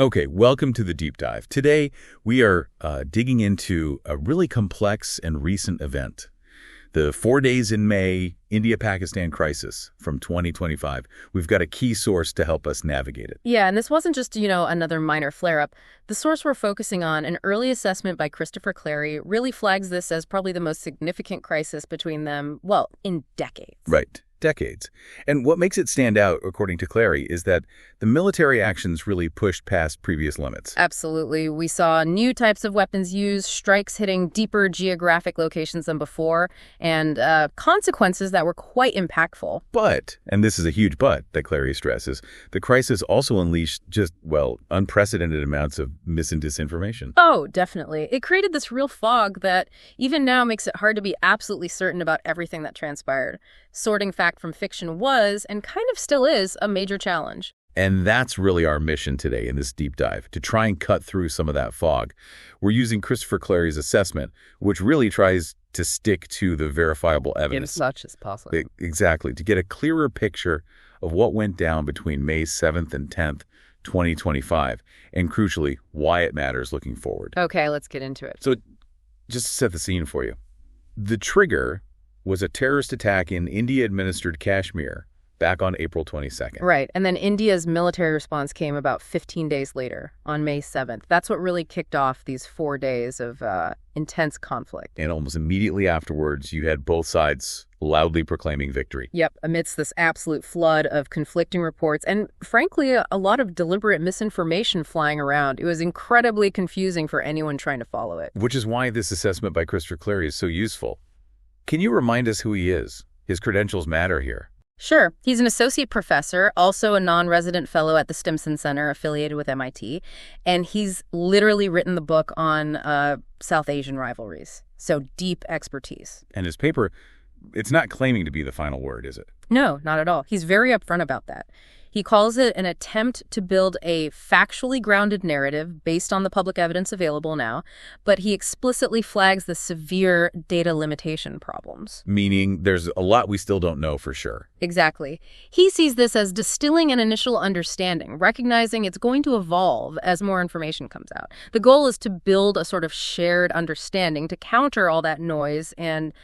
Okay, welcome to the deep dive. Today, we are digging into a really complex and recent event. The 4 days in May India-Pakistan crisis from 2025. We've got a key source to help us navigate it. Yeah, and this wasn't just, another minor flare-up. The source we're focusing on, an early assessment by Christopher Clarey, really flags this as probably the most significant crisis between them, well, in decades. Right. Decades. And what makes it stand out, according to Clarey, is that the military actions really pushed past previous limits. Absolutely. We saw new types of weapons used, strikes hitting deeper geographic locations than before, and consequences that were quite impactful. But, and this is a huge but that Clarey stresses, the crisis also unleashed just, unprecedented amounts of mis and disinformation. Oh, definitely. It created this real fog that even now makes it hard to be absolutely certain about everything that transpired. Sorting fact from fiction was, and kind of still is, a major challenge. And that's really our mission today in this deep dive, to try and cut through some of that fog. We're using Christopher Clarey's assessment, which really tries to stick to the verifiable evidence. As much as possible. Exactly, to get a clearer picture of what went down between May 7th and 10th, 2025, and crucially, why it matters looking forward. Okay, let's get into it. So just to set the scene for you, the trigger was a terrorist attack in India-administered Kashmir back on April 22nd. Right, and then India's military response came about 15 days later, on May 7th. That's what really kicked off these 4 days of intense conflict. And almost immediately afterwards, you had both sides loudly proclaiming victory. Yep, amidst this absolute flood of conflicting reports and, frankly, a lot of deliberate misinformation flying around. It was incredibly confusing for anyone trying to follow it. Which is why this assessment by Christopher Clarey is so useful. Can you remind us who he is? His credentials matter here. Sure. He's an associate professor, also a non-resident fellow at the Stimson Center affiliated with MIT, and he's literally written the book on South Asian rivalries, so deep expertise. And his paper, it's not claiming to be the final word, is it? No, not at all. He's very upfront about that. He calls it an attempt to build a factually grounded narrative based on the public evidence available now, but he explicitly flags the severe data limitation problems. Meaning there's a lot we still don't know for sure. Exactly. He sees this as distilling an initial understanding, recognizing it's going to evolve as more information comes out. The goal is to build a sort of shared understanding to counter all that noise and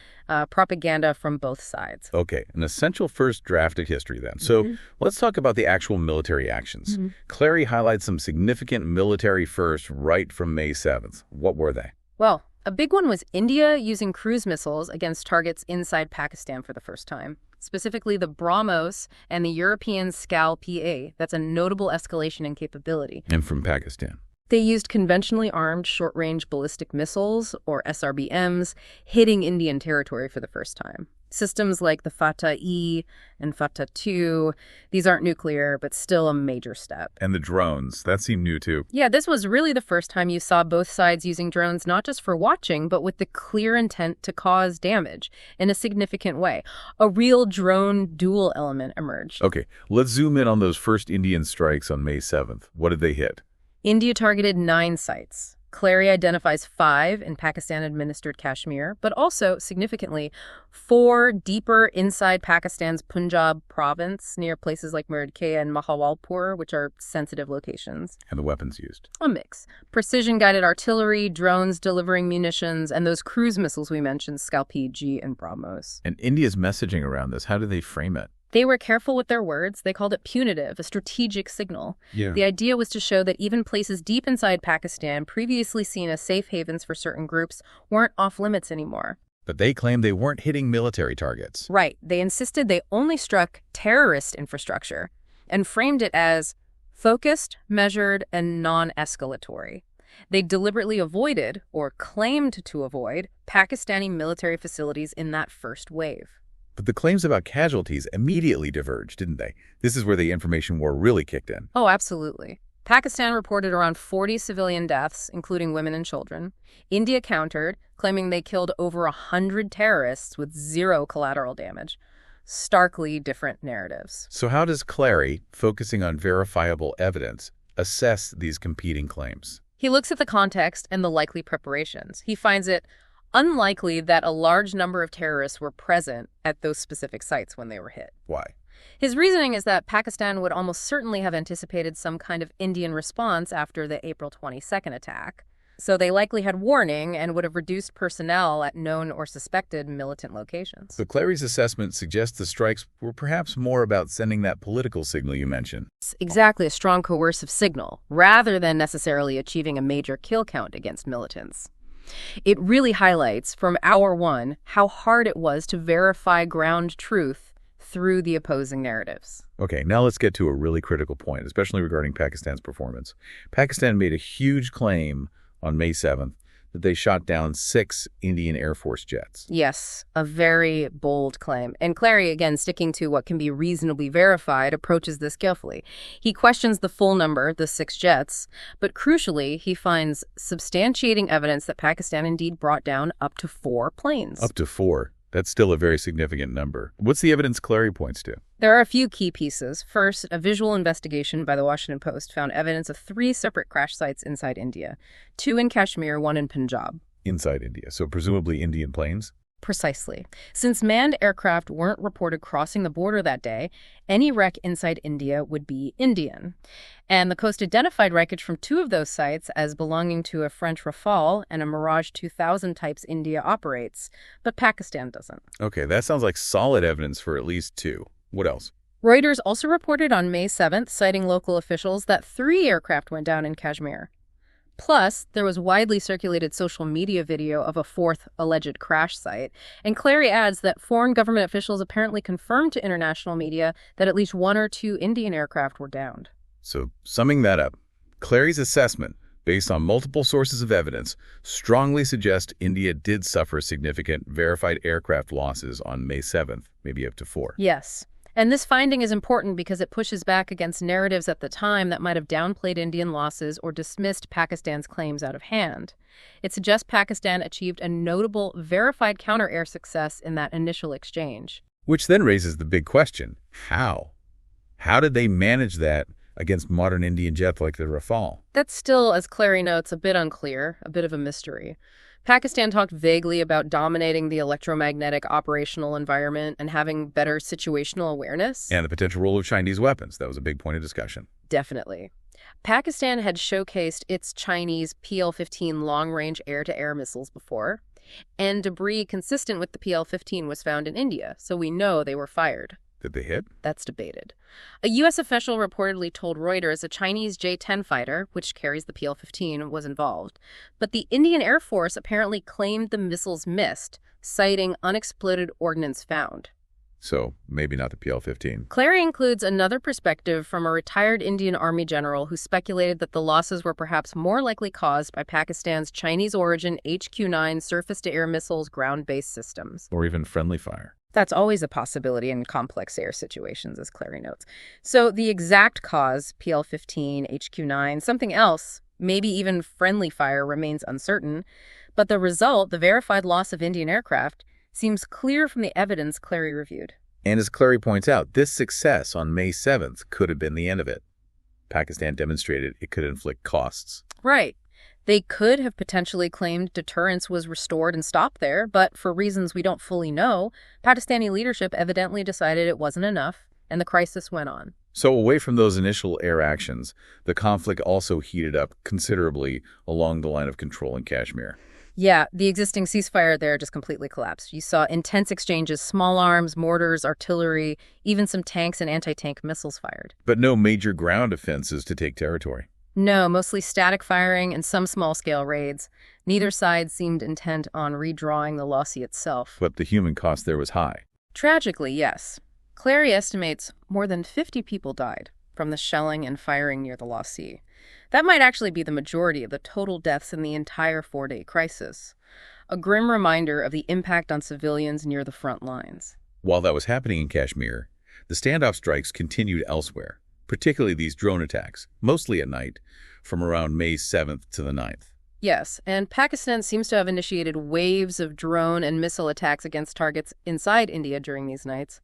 propaganda from both sides. Okay, an essential first draft of history then. So let's talk about the actual military actions. Clarey highlights some significant military firsts right from May 7th. What were they? Well, a big one was India using cruise missiles against targets inside Pakistan for the first time. Specifically the BrahMos and the European SCALP-EG. That's a notable escalation in capability. And from Pakistan. They used conventionally armed short-range ballistic missiles, or SRBMs, hitting Indian territory for the first time. Systems like the Fatah-I and Fatah-II, these aren't nuclear, but still a major step. And the drones, that seemed new too. Yeah, this was really the first time you saw both sides using drones, not just for watching, but with the clear intent to cause damage in a significant way. A real drone dual element emerged. Okay, let's zoom in on those first Indian strikes on May 7th. What did they hit? India targeted 9 sites. Clarey identifies 5 in Pakistan-administered Kashmir, but also, significantly, 4 deeper inside Pakistan's Punjab province, near places like Muradkeh and Mahawalpur, which are sensitive locations. And the weapons used? A mix. Precision-guided artillery, drones delivering munitions, and those cruise missiles we mentioned, SCALP-EG and BrahMos. And India's messaging around this, how do they frame it? They were careful with their words. They called it punitive, a strategic signal. Yeah. The idea was to show that even places deep inside Pakistan, previously seen as safe havens for certain groups, weren't off limits anymore. But they claimed they weren't hitting military targets. Right. They insisted they only struck terrorist infrastructure and framed it as focused, measured, and non-escalatory. They deliberately avoided, or claimed to avoid, Pakistani military facilities in that first wave. But the claims about casualties immediately diverged, didn't they? This is where the information war really kicked in. Oh, absolutely. Pakistan reported around 40 civilian deaths, including women and children. India countered, claiming they killed over 100 terrorists with 0 collateral damage. Starkly different narratives. So how does Clarey, focusing on verifiable evidence, assess these competing claims? He looks at the context and the likely preparations. He finds it unlikely that a large number of terrorists were present at those specific sites when they were hit. Why? His reasoning is that Pakistan would almost certainly have anticipated some kind of Indian response after the April 22nd attack. So they likely had warning and would have reduced personnel at known or suspected militant locations. But Clary's assessment suggests the strikes were perhaps more about sending that political signal you mentioned. It's exactly, a strong coercive signal, rather than necessarily achieving a major kill count against militants. It really highlights, from hour one, how hard it was to verify ground truth through the opposing narratives. Okay, now let's get to a really critical point, especially regarding Pakistan's performance. Pakistan made a huge claim on May 7th that they shot down 6 Indian Air Force jets. Yes, a very bold claim. And Clary, again, sticking to what can be reasonably verified, approaches this carefully. He questions the full number, the 6 jets, but crucially, he finds substantiating evidence that Pakistan indeed brought down up to 4 planes. Up to 4. That's still a very significant number. What's the evidence Clary points to? There are a few key pieces. First, a visual investigation by the Washington Post found evidence of 3 separate crash sites inside India, 2 in Kashmir, 1 in Punjab. Inside India, so presumably Indian planes? Precisely. Since manned aircraft weren't reported crossing the border that day, any wreck inside India would be Indian. And the Coast identified wreckage from 2 of those sites as belonging to a French Rafale and a Mirage 2000 types India operates, but Pakistan doesn't. Okay, that sounds like solid evidence for at least 2. What else? Reuters also reported on May 7th, citing local officials, that 3 aircraft went down in Kashmir. Plus, there was widely circulated social media video of a 4th alleged crash site, and Clary adds that foreign government officials apparently confirmed to international media that at least 1 or 2 Indian aircraft were downed. So, summing that up, Clary's assessment, based on multiple sources of evidence, strongly suggests India did suffer significant verified aircraft losses on May 7th, maybe up to 4. Yes. And this finding is important because it pushes back against narratives at the time that might have downplayed Indian losses or dismissed Pakistan's claims out of hand. It suggests Pakistan achieved a notable, verified counter-air success in that initial exchange. Which then raises the big question, how? How did they manage that against modern Indian jets like the Rafale? That's still, as Clary notes, a bit unclear, a bit of a mystery. Pakistan talked vaguely about dominating the electromagnetic operational environment and having better situational awareness. And the potential role of Chinese weapons. That was a big point of discussion. Definitely. Pakistan had showcased its Chinese PL-15 long-range air-to-air missiles before, and debris consistent with the PL-15 was found in India, so we know they were fired. Did they hit? That's debated. A U.S. official reportedly told Reuters a Chinese J-10 fighter, which carries the PL-15, was involved. But the Indian Air Force apparently claimed the missiles missed, citing unexploded ordnance found. So, maybe not the PL-15. Clary includes another perspective from a retired Indian Army general who speculated that the losses were perhaps more likely caused by Pakistan's Chinese-origin HQ-9 surface-to-air missiles ground-based systems. Or even friendly fire. That's always a possibility in complex air situations, as Clary notes. So the exact cause, PL-15, HQ-9, something else, maybe even friendly fire, remains uncertain. But the result, the verified loss of Indian aircraft, seems clear from the evidence Clary reviewed. And as Clary points out, this success on May 7th could have been the end of it. Pakistan demonstrated it could inflict costs. Right. They could have potentially claimed deterrence was restored and stopped there, but for reasons we don't fully know, Pakistani leadership evidently decided it wasn't enough, and the crisis went on. So away from those initial air actions, the conflict also heated up considerably along the line of control in Kashmir. Yeah, the existing ceasefire there just completely collapsed. You saw intense exchanges, small arms, mortars, artillery, even some tanks and anti-tank missiles fired. But no major ground offenses to take territory. No, mostly static firing and some small-scale raids. Neither side seemed intent on redrawing the Lossy itself. But the human cost there was high. Tragically, yes. Clary estimates more than 50 people died from the shelling and firing near the Lossy. That might actually be the majority of the total deaths in the entire 4-day crisis. A grim reminder of the impact on civilians near the front lines. While that was happening in Kashmir, the standoff strikes continued elsewhere, particularly these drone attacks, mostly at night, from around May 7th to the 9th. Yes, and Pakistan seems to have initiated waves of drone and missile attacks against targets inside India during these nights.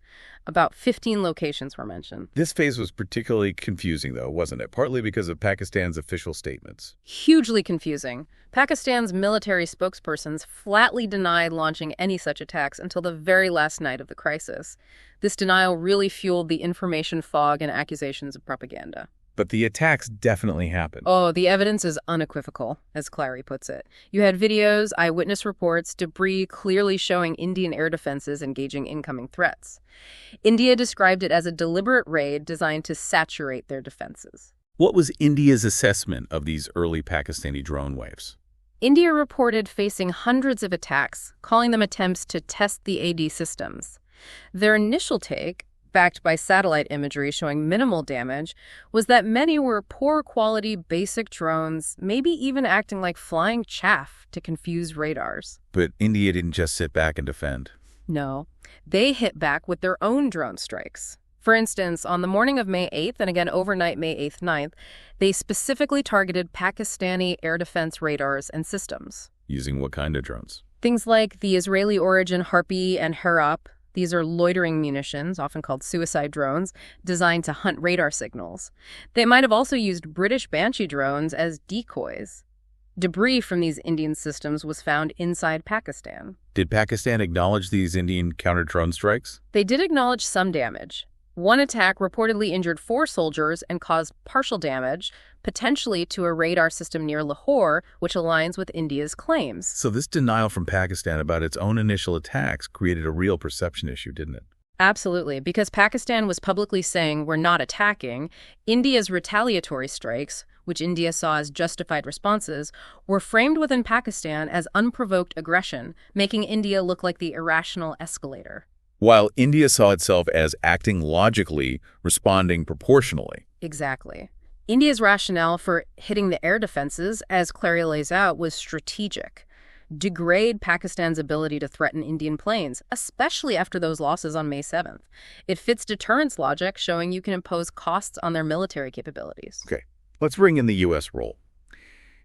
About 15 locations were mentioned. This phase was particularly confusing, though, wasn't it? Partly because of Pakistan's official statements. Hugely confusing. Pakistan's military spokespersons flatly denied launching any such attacks until the very last night of the crisis. This denial really fueled the information fog and accusations of propaganda. But the attacks definitely happened. Oh, the evidence is unequivocal, as Clary puts it. You had videos, eyewitness reports, debris clearly showing Indian air defenses engaging incoming threats. India described it as a deliberate raid designed to saturate their defenses. What was India's assessment of these early Pakistani drone waves? India reported facing hundreds of attacks, calling them attempts to test the AD systems. Their initial take, backed by satellite imagery showing minimal damage, was that many were poor-quality basic drones, maybe even acting like flying chaff to confuse radars. But India didn't just sit back and defend. No, they hit back with their own drone strikes. For instance, on the morning of May 8th and again overnight May 8th, 9th, they specifically targeted Pakistani air defense radars and systems. Using what kind of drones? Things like the Israeli-origin Harpy and Harap. These are loitering munitions, often called suicide drones, designed to hunt radar signals. They might have also used British Banshee drones as decoys. Debris from these Indian systems was found inside Pakistan. Did Pakistan acknowledge these Indian counter-drone strikes? They did acknowledge some damage. One attack reportedly injured 4 soldiers and caused partial damage, potentially to a radar system near Lahore, which aligns with India's claims. So this denial from Pakistan about its own initial attacks created a real perception issue, didn't it? Absolutely, because Pakistan was publicly saying we're not attacking. India's retaliatory strikes, which India saw as justified responses, were framed within Pakistan as unprovoked aggression, making India look like the irrational escalator. While India saw itself as acting logically, responding proportionally. Exactly. India's rationale for hitting the air defenses, as Clary lays out, was strategic. Degrade Pakistan's ability to threaten Indian planes, especially after those losses on May 7th. It fits deterrence logic, showing you can impose costs on their military capabilities. Okay, let's bring in the U.S. role.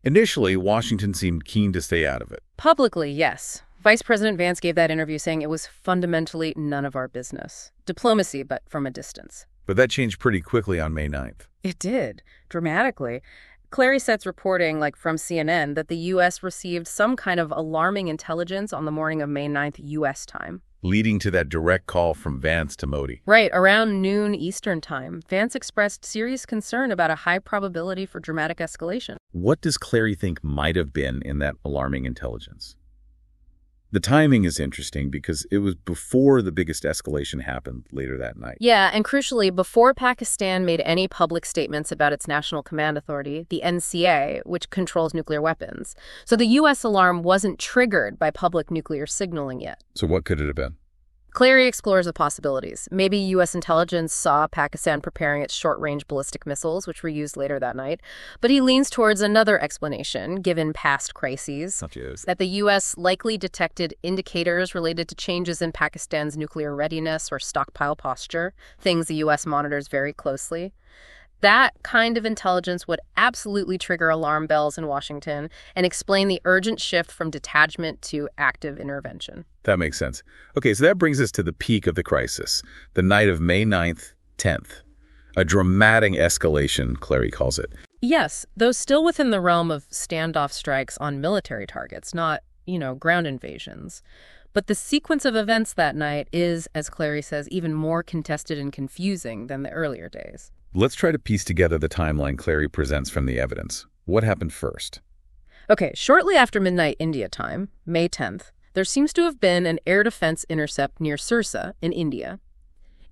Initially, Washington seemed keen to stay out of it. Publicly, yes. Vice President Vance gave that interview saying it was fundamentally none of our business. Diplomacy, but from a distance. But that changed pretty quickly on May 9th. It did, dramatically. Clary Sett's reporting, like from CNN, that the U.S. received some kind of alarming intelligence on the morning of May 9th U.S. time. Leading to that direct call from Vance to Modi. Right, around noon Eastern time, Vance expressed serious concern about a high probability for dramatic escalation. What does Clary think might have been in that alarming intelligence? The timing is interesting because it was before the biggest escalation happened later that night. Yeah, and crucially, before Pakistan made any public statements about its National Command Authority, the NCA, which controls nuclear weapons. So the U.S. alarm wasn't triggered by public nuclear signaling yet. So what could it have been? Clary explores the possibilities. Maybe U.S. intelligence saw Pakistan preparing its short-range ballistic missiles, which were used later that night. But he leans towards another explanation, given past crises, that the U.S. likely detected indicators related to changes in Pakistan's nuclear readiness or stockpile posture, things the U.S. monitors very closely. That kind of intelligence would absolutely trigger alarm bells in Washington and explain the urgent shift from detachment to active intervention. That makes sense. Okay, so that brings us to the peak of the crisis, the night of May 9th, 10th. A dramatic escalation, Clary calls it. Yes, though still within the realm of standoff strikes on military targets, not, ground invasions. But the sequence of events that night is, as Clary says, even more contested and confusing than the earlier days. Let's try to piece together the timeline Clary presents from the evidence. What happened first? Okay, shortly after midnight India time, May 10th, there seems to have been an air defense intercept near Sirsa in India.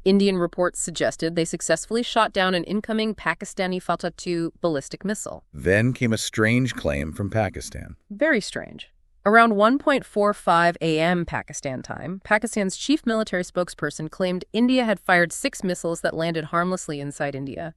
Indian reports suggested they successfully shot down an incoming Pakistani Fatah-II ballistic missile. Then came a strange claim from Pakistan. Very strange. Around 1:45 a.m. Pakistan time, Pakistan's chief military spokesperson claimed India had fired 6 missiles that landed harmlessly inside India.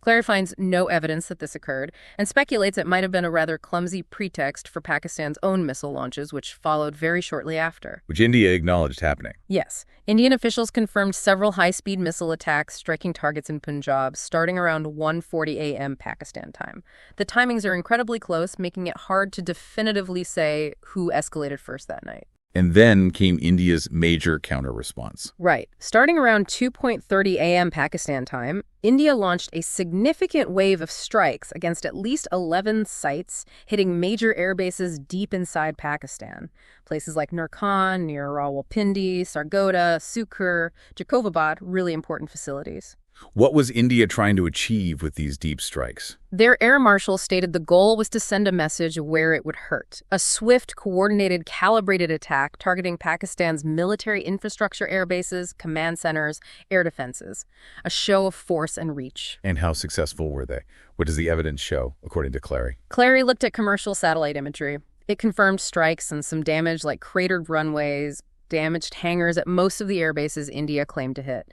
Clary finds no evidence that this occurred and speculates it might have been a rather clumsy pretext for Pakistan's own missile launches, which followed very shortly after. Which India acknowledged happening. Yes. Indian officials confirmed several high-speed missile attacks striking targets in Punjab starting around 1:40 a.m. Pakistan time. The timings are incredibly close, making it hard to definitively say who escalated first that night. And then came India's major counter-response. Right. Starting around 2:30 a.m. Pakistan time, India launched a significant wave of strikes against at least 11 sites, hitting major air bases deep inside Pakistan. Places like Nurkan, near Rawalpindi, Sargodha, Sukur, Jacobabad, really important facilities. What was India trying to achieve with these deep strikes? Their air marshal stated the goal was to send a message where it would hurt. A swift, coordinated, calibrated attack targeting Pakistan's military infrastructure air bases, command centers, air defenses. A show of force and reach. And how successful were they? What does the evidence show, according to Clary? Clary looked at commercial satellite imagery. It confirmed strikes and some damage like cratered runways, damaged hangars at most of the air bases India claimed to hit.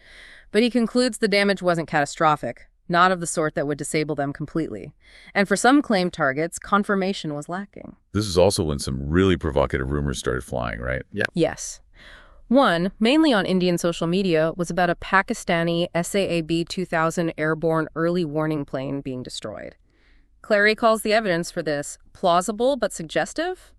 But he concludes the damage wasn't catastrophic, not of the sort that would disable them completely. And for some claimed targets, confirmation was lacking. This is also when some really provocative rumors started flying, right? Yeah. Yes. One, mainly on Indian social media, was about a Pakistani SAAB-2000 airborne early warning plane being destroyed. Clary calls the evidence for this plausible but suggestive.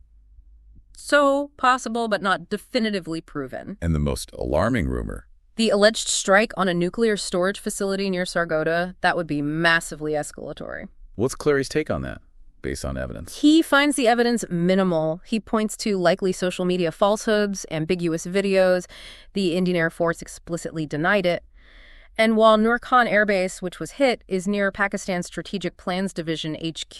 So possible but not definitively proven. And the most alarming rumor? The alleged strike on a nuclear storage facility near Sargodha, that would be massively escalatory. What's Clary's take on that, based on evidence? He finds the evidence minimal. He points to likely social media falsehoods, ambiguous videos. The Indian Air Force explicitly denied it. And while Nurkan Air Base, which was hit, is near Pakistan's Strategic Plans Division HQ,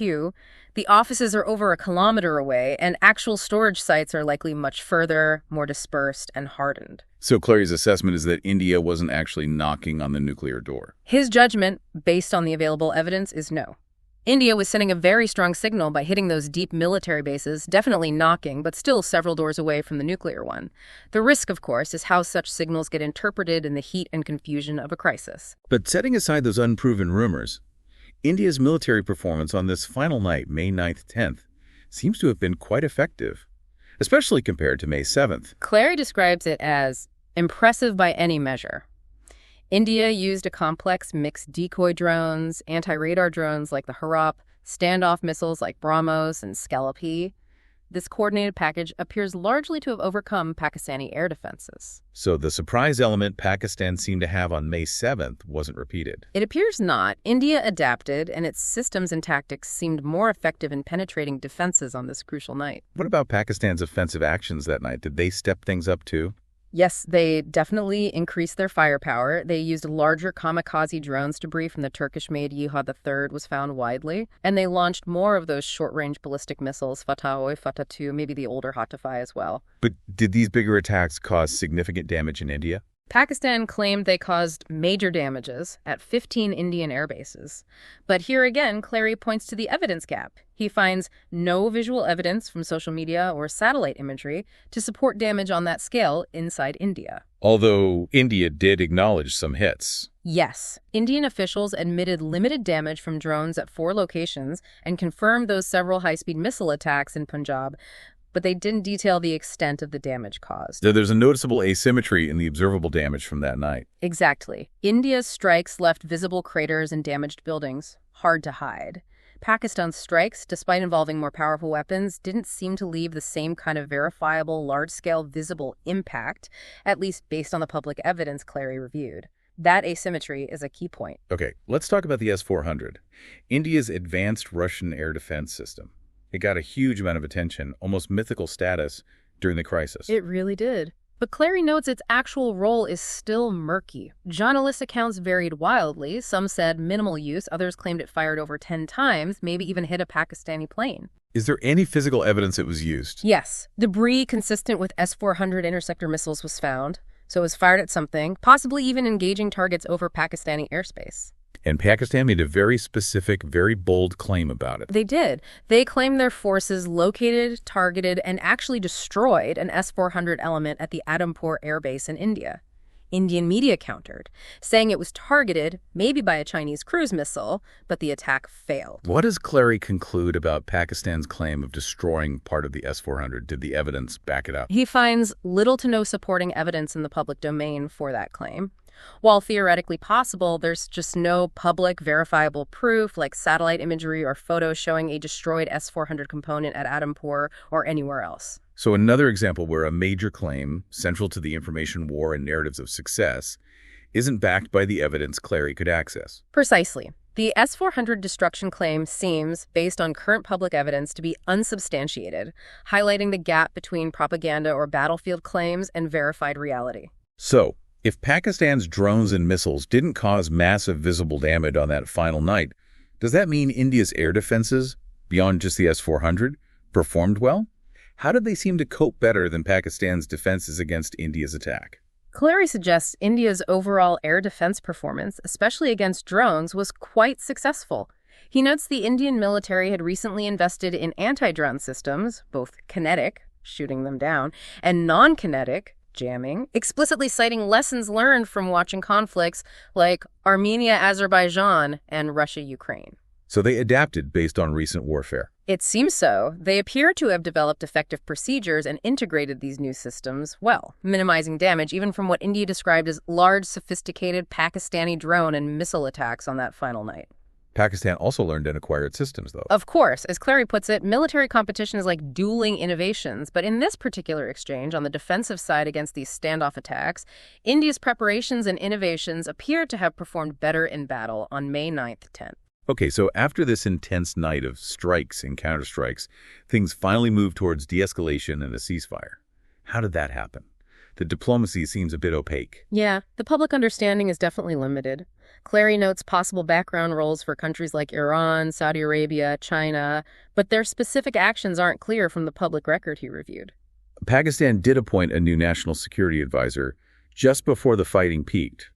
the offices are over a kilometer away, and actual storage sites are likely much further, more dispersed, and hardened. So Clary's assessment is that India wasn't actually knocking on the nuclear door. His judgment, based on the available evidence, is no. India was sending a very strong signal by hitting those deep military bases, definitely knocking, but still several doors away from the nuclear one. The risk, of course, is how such signals get interpreted in the heat and confusion of a crisis. But setting aside those unproven rumors, India's military performance on this final night, May 9th, 10th, seems to have been quite effective, especially compared to May 7th. Clary describes it as impressive by any measure. India used a complex mixed decoy drones, anti-radar drones like the Harap, standoff missiles like BrahMos and SCALP-EG. This coordinated package appears largely to have overcome Pakistani air defenses. So the surprise element Pakistan seemed to have on May 7th wasn't repeated. It appears not. India adapted, and its systems and tactics seemed more effective in penetrating defenses on this crucial night. What about Pakistan's offensive actions that night? Did they step things up too? Yes, they definitely increased their firepower. They used larger kamikaze drones. Debris from the Turkish-made Yihad III was found widely. And they launched more of those short-range ballistic missiles, Fatah-I, Fatah-II, maybe the older Fatah-I as well. But did these bigger attacks cause significant damage in India? Pakistan claimed they caused major damages at 15 Indian air bases. But here again, Clary points to the evidence gap. He finds no visual evidence from social media or satellite imagery to support damage on that scale inside India. Although India did acknowledge some hits. Yes, Indian officials admitted limited damage from drones at 4 locations and confirmed those several high-speed missile attacks in Punjab, but they didn't detail the extent of the damage caused. So there's a noticeable asymmetry in the observable damage from that night. Exactly. India's strikes left visible craters and damaged buildings, hard to hide. Pakistan's strikes, despite involving more powerful weapons, didn't seem to leave the same kind of verifiable, large-scale, visible impact, at least based on the public evidence Clary reviewed. That asymmetry is a key point. Okay, let's talk about the S-400, India's advanced Russian air defense system. It got a huge amount of attention, almost mythical status, during the crisis. It really did. But Clary notes its actual role is still murky. Journalist accounts varied wildly. Some said minimal use, others claimed it fired over 10 times, maybe even hit a Pakistani plane. Is there any physical evidence it was used? Yes. Debris consistent with S-400 interceptor missiles was found, so it was fired at something, possibly even engaging targets over Pakistani airspace. And Pakistan made a very specific, very bold claim about it. They did. They claimed their forces located, targeted, and actually destroyed an S-400 element at the Adampur Air Base in India. Indian media countered, saying it was targeted, maybe by a Chinese cruise missile, but the attack failed. What does Clary conclude about Pakistan's claim of destroying part of the S-400? Did the evidence back it up? He finds little to no supporting evidence in the public domain for that claim. While theoretically possible, there's just no public verifiable proof like satellite imagery or photos showing a destroyed S-400 component at Adhampur or anywhere else. So another example where a major claim, central to the information war and narratives of success, isn't backed by the evidence Clary could access. Precisely. The S-400 destruction claim seems, based on current public evidence, to be unsubstantiated, highlighting the gap between propaganda or battlefield claims and verified reality. So, if Pakistan's drones and missiles didn't cause massive visible damage on that final night, does that mean India's air defenses, beyond just the S-400, performed well? How did they seem to cope better than Pakistan's defenses against India's attack? Clary suggests India's overall air defense performance, especially against drones, was quite successful. He notes the Indian military had recently invested in anti-drone systems, both kinetic, shooting them down, and non-kinetic, jamming, explicitly citing lessons learned from watching conflicts like Armenia-Azerbaijan and Russia-Ukraine. So they adapted based on recent warfare. It seems so. They appear to have developed effective procedures and integrated these new systems well, minimizing damage even from what India described as large, sophisticated Pakistani drone and missile attacks on that final night. Pakistan also learned and acquired systems, though. Of course, as Clary puts it, military competition is like dueling innovations. But in this particular exchange, on the defensive side against these standoff attacks, India's preparations and innovations appear to have performed better in battle on May 9th, 10th. Okay, so after this intense night of strikes and counterstrikes, things finally moved towards de-escalation and a ceasefire. How did that happen? The diplomacy seems a bit opaque. Yeah, the public understanding is definitely limited. Clary notes possible background roles for countries like Iran, Saudi Arabia, China, but their specific actions aren't clear from the public record he reviewed. Pakistan did appoint a new national security advisor just before the fighting peaked.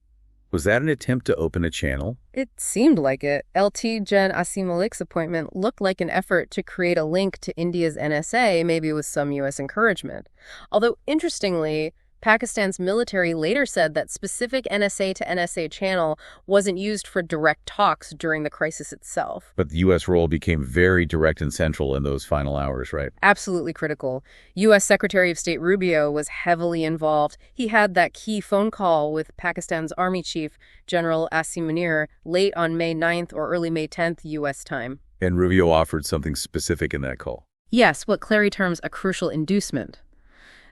Was that an attempt to open a channel? It seemed like it. LT Gen Asim Malik's appointment looked like an effort to create a link to India's NSA, maybe with some U.S. encouragement. Although, interestingly, Pakistan's military later said that specific NSA to NSA channel wasn't used for direct talks during the crisis itself. But the U.S. role became very direct and central in those final hours, right? Absolutely critical. U.S. Secretary of State Rubio was heavily involved. He had that key phone call with Pakistan's Army Chief, General Asim Munir, late on May 9th or early May 10th U.S. time. And Rubio offered something specific in that call. Yes, what Clary terms a crucial inducement.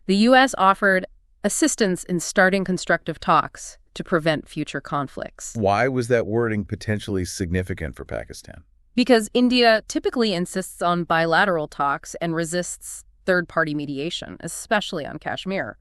The U.S. offered assistance in starting constructive talks to prevent future conflicts. Why was that wording potentially significant for Pakistan? Because India typically insists on bilateral talks and resists third-party mediation, especially on Kashmir.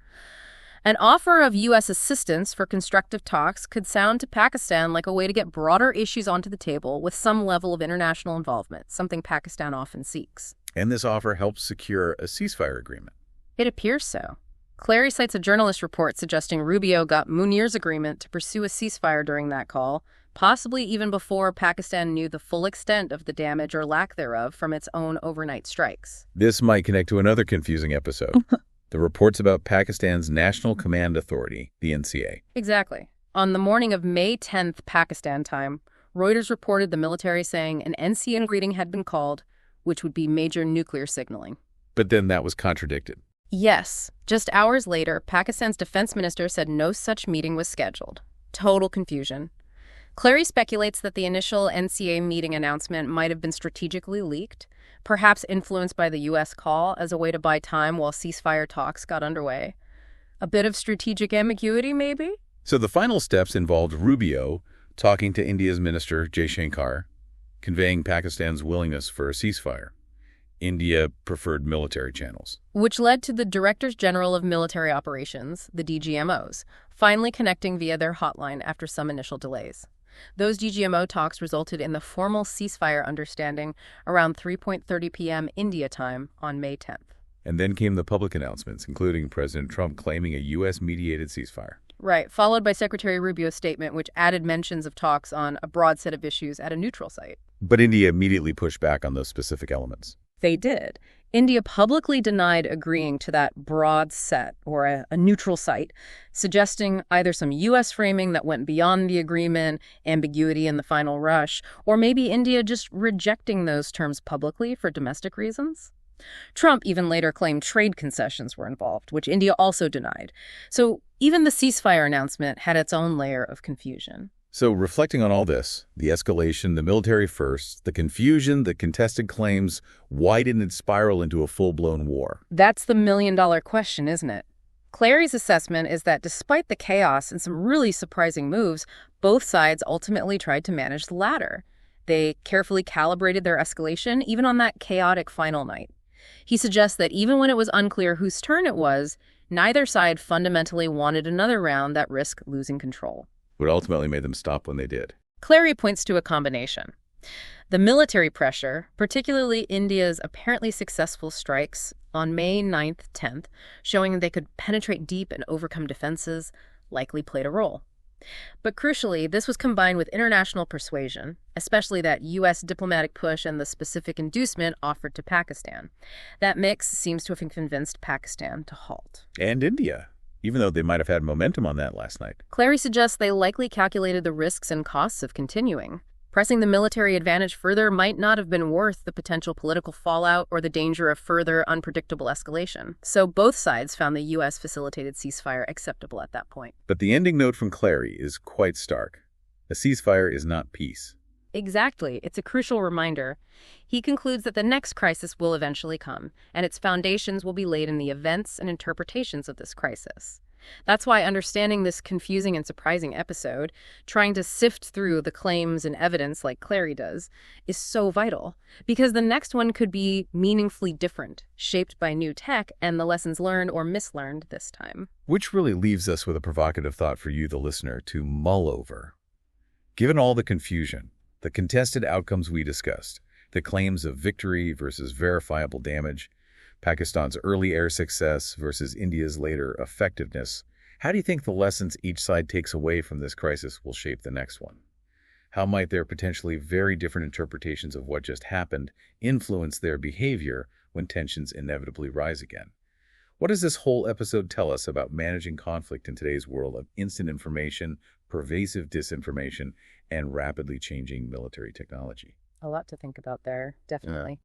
An offer of U.S. assistance for constructive talks could sound to Pakistan like a way to get broader issues onto the table with some level of international involvement, something Pakistan often seeks. And this offer helps secure a ceasefire agreement. It appears so. Clary cites a journalist report suggesting Rubio got Munir's agreement to pursue a ceasefire during that call, possibly even before Pakistan knew the full extent of the damage or lack thereof from its own overnight strikes. This might connect to another confusing episode. The reports about Pakistan's National Command Authority, the NCA. Exactly. On the morning of May 10th Pakistan time, Reuters reported the military saying an NCA greeting had been called, which would be major nuclear signaling. But then that was contradicted. Yes. Just hours later, Pakistan's defense minister said no such meeting was scheduled. Total confusion. Clary speculates that the initial NCA meeting announcement might have been strategically leaked, perhaps influenced by the U.S. call as a way to buy time while ceasefire talks got underway. A bit of strategic ambiguity, maybe? So the final steps involved Rubio talking to India's minister, Jaishankar, conveying Pakistan's willingness for a ceasefire. India preferred military channels. Which led to the Directors General of Military Operations, the DGMOs, finally connecting via their hotline after some initial delays. Those DGMO talks resulted in the formal ceasefire understanding around 3:30 p.m. India time on May 10th. And then came the public announcements, including President Trump claiming a U.S.-mediated ceasefire. Right, followed by Secretary Rubio's statement, which added mentions of talks on a broad set of issues at a neutral site. But India immediately pushed back on those specific elements. They did. India publicly denied agreeing to that broad set, or a neutral site, suggesting either some U.S. framing that went beyond the agreement, ambiguity in the final rush, or maybe India just rejecting those terms publicly for domestic reasons. Trump even later claimed trade concessions were involved, which India also denied. So even the ceasefire announcement had its own layer of confusion. So reflecting on all this, the escalation, the military first, the confusion, the contested claims, why didn't it spiral into a full-blown war? That's the million-dollar question, isn't it? Clary's assessment is that despite the chaos and some really surprising moves, both sides ultimately tried to manage the latter. They carefully calibrated their escalation, even on that chaotic final night. He suggests that even when it was unclear whose turn it was, neither side fundamentally wanted another round that risked losing control. What ultimately made them stop when they did? Clary points to a combination. The military pressure, particularly India's apparently successful strikes on May 9th, 10th, showing they could penetrate deep and overcome defenses, likely played a role. But crucially, this was combined with international persuasion, especially that U.S. diplomatic push and the specific inducement offered to Pakistan. That mix seems to have convinced Pakistan to halt. And India, even though they might have had momentum on that last night. Clary suggests they likely calculated the risks and costs of continuing. Pressing the military advantage further might not have been worth the potential political fallout or the danger of further unpredictable escalation. So both sides found the U.S.-facilitated ceasefire acceptable at that point. But the ending note from Clary is quite stark. A ceasefire is not peace. Exactly. It's a crucial reminder. He concludes that the next crisis will eventually come, and its foundations will be laid in the events and interpretations of this crisis. That's why understanding this confusing and surprising episode, trying to sift through the claims and evidence like Clary does, is so vital. Because the next one could be meaningfully different, shaped by new tech and the lessons learned or mislearned this time. Which really leaves us with a provocative thought for you, the listener, to mull over. Given all the confusion, the contested outcomes we discussed, the claims of victory versus verifiable damage, Pakistan's early air success versus India's later effectiveness, how do you think the lessons each side takes away from this crisis will shape the next one? How might their potentially very different interpretations of what just happened influence their behavior when tensions inevitably rise again? What does this whole episode tell us about managing conflict in today's world of instant information, pervasive disinformation, and rapidly changing military technology? A lot to think about there, definitely.